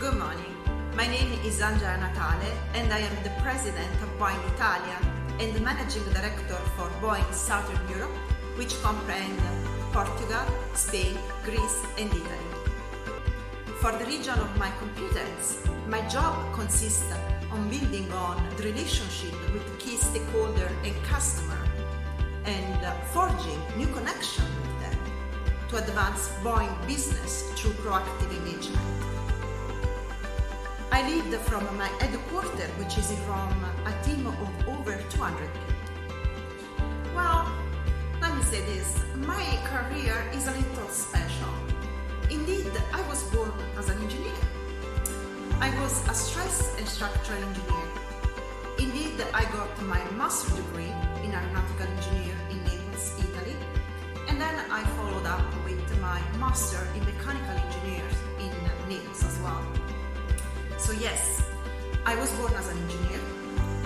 Good morning. My name is Angela Natale and I am the president of Boeing Italia and the managing director for Boeing Southern Europe, which comprehend Portugal, Spain, Greece and Italy. For the region of my competence, my job consists on building on the relationship with key stakeholder and customer and forging new connection with them to advance Boeing business through proactive engagement. I lead from my headquarters, which is in Rome, a team of over 200 people. Well, let me say this, my career is a little special. Indeed, I was born as an engineer. I was a stress and structural engineer. Indeed, I got my master's degree in aeronautical engineer in Naples, Italy, and then I followed up with my master in mechanical engineer in Naples as well. So yes, I was born as an engineer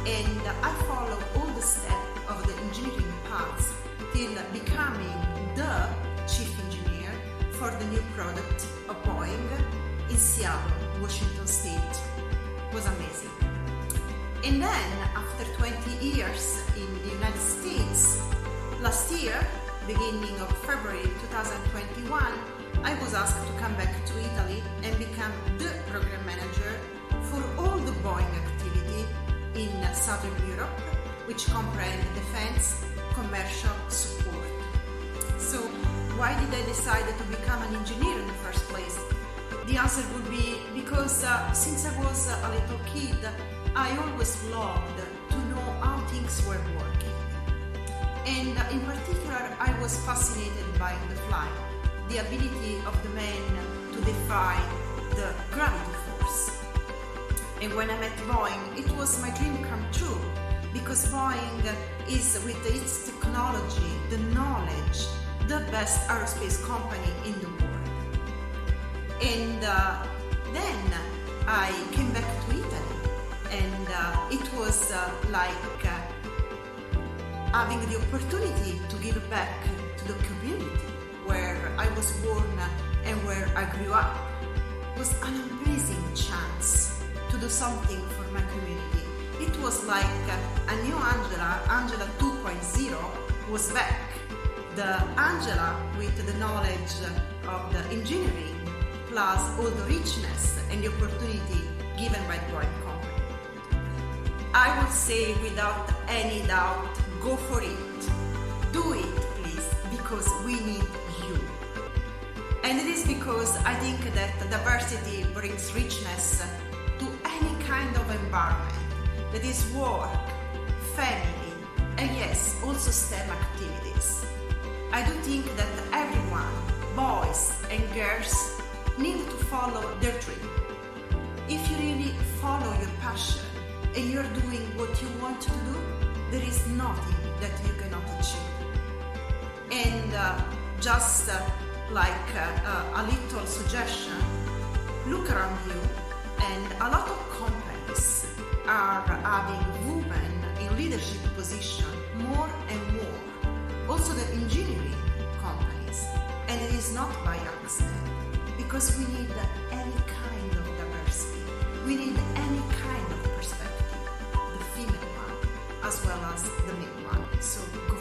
and I followed all the steps of the engineering paths till becoming the chief engineer for the new product of Boeing in Seattle, Washington State. It was amazing. And then after 20 years in the United States, last year, beginning of February 2021, I was asked to come back to Italy and become the program manager for all the Boeing activity in Southern Europe, which comprehend defense, commercial support. So why did I decide to become an engineer in the first place? The answer would be because since I was a little kid, I always loved to know how things were working. And in particular, I was fascinated by the flight, the ability of the man to defy the gravity force. And when I met Boeing, it was my dream come true, because Boeing is, with its technology, the knowledge, the best aerospace company in the world. And then I came back to Italy, and it was like having the opportunity to give back to the community where I was born and where I grew up. It was an amazing chance to do something for my community. It was like a new Angela 2.0 was back. The Angela with the knowledge of the engineering plus all the richness and the opportunity given by the Boeing company. I would say without any doubt, go for it. Do it, please, because we need you. And it is because I think that diversity brings richness to any kind of environment, that is work, family, and yes, also STEM activities. I do think that everyone, boys and girls, need to follow their dream. If you really follow your passion and you're doing what you want to do, there is nothing that you cannot achieve. And just like a little suggestion, look around you, and a lot of companies are having women in leadership position more and more. Also the engineering companies, and it is not by accident, because we need any kind of diversity. We need any kind of perspective, the female one as well as the male one. So go